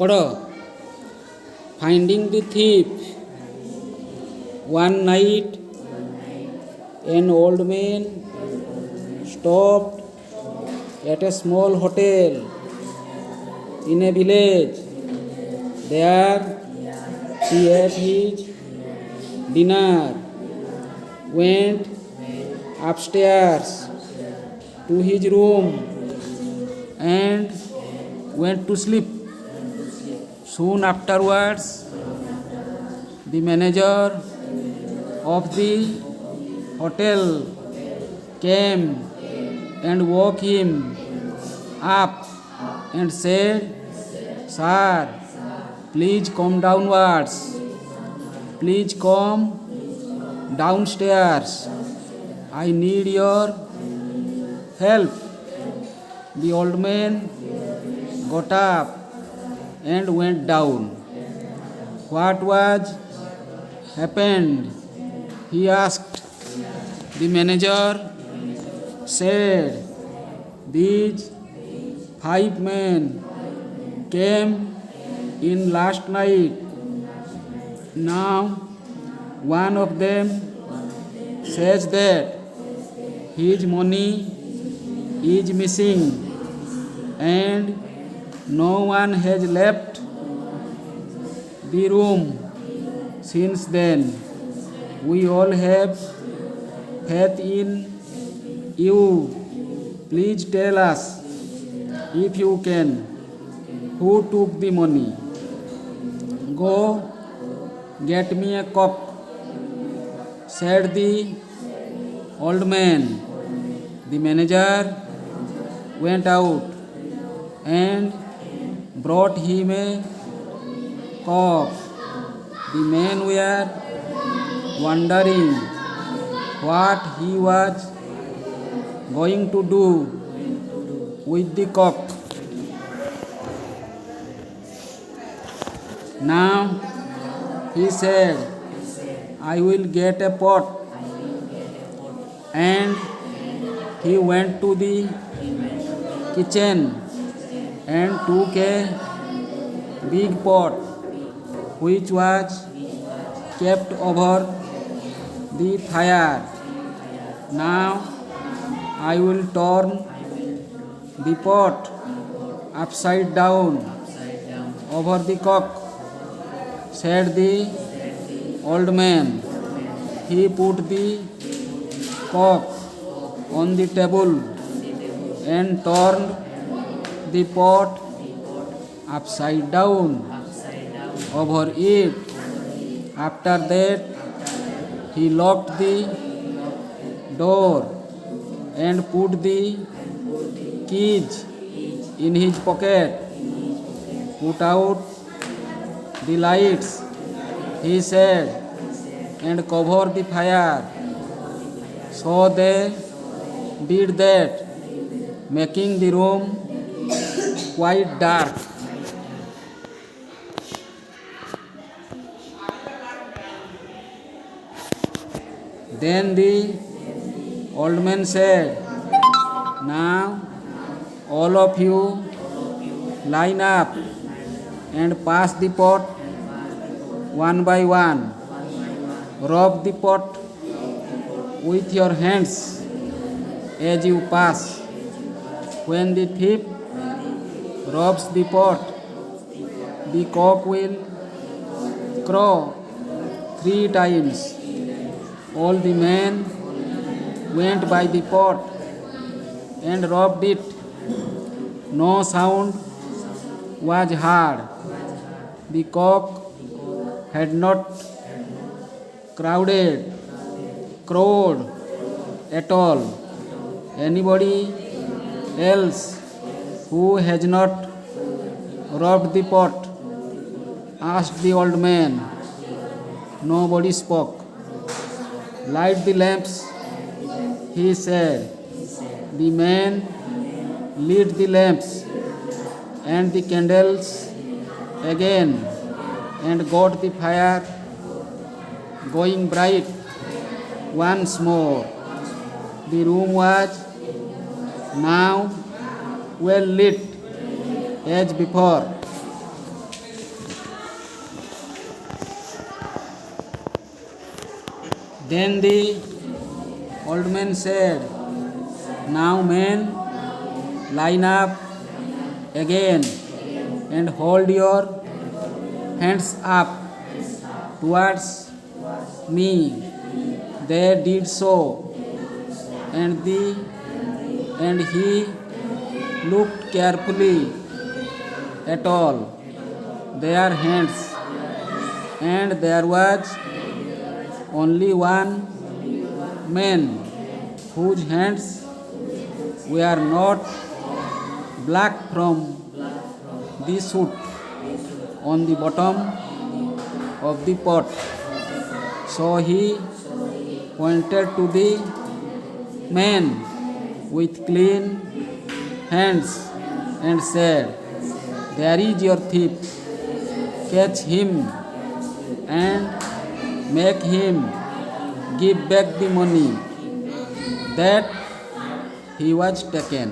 पढ़ो। Finding the thief. One night, an old man stopped at a small hotel in a village. There he ate his dinner, went upstairs to his room, and went to sleep. Soon afterwards, the manager of the hotel came and woke him up and said, "Sir, please come downwards. Please come downstairs. I need your help." The old man got up and went down. What was happened? He asked. The manager said, "These 5 men came in last night. Now one of them says that his money is missing and no one has left the room since then. We all have faith in you. Please tell us, if you can, who took the money. Go get me a cock," said the old man. The manager went out and brought him a cock. The men were wondering what he was going to do with the cock. Now he said, "I will get a pot." And he went to the kitchen and took a big pot which was kept over the fire. "Now I will turn the pot upside down over the cock," said the old man. He put the cock on the table and turned the pot upside down over it. After that, he locked the door and put the keys in his pocket. "Put out the lights," he said, "and cover the fire." So they did that, making the room quite dark. Then the old man said, "Now all of you line up and pass the pot one by one. Rub the pot with your hands as you pass. When the thief rubs the pot, the cock will crow 3 times. All the men went by the pot and rubbed it. No sound was heard. The cock had not crowed at all. Anybody else who has not rubbed the pot?" asked the old man. Nobody spoke. "Light the lamps," he said. The man lit the lamps and the candles again and got the fire going bright once more. The room was now well lit as before. Then the old man said, "Now, men, line up again and hold your hands up towards me." They did so, and he looked carefully at all their hands, and there was only one man whose hands were not black from the soot on the bottom of the pot. So he pointed to the man with clean hands and said, "There is your thief. Catch him and make him give back the money that he was taken."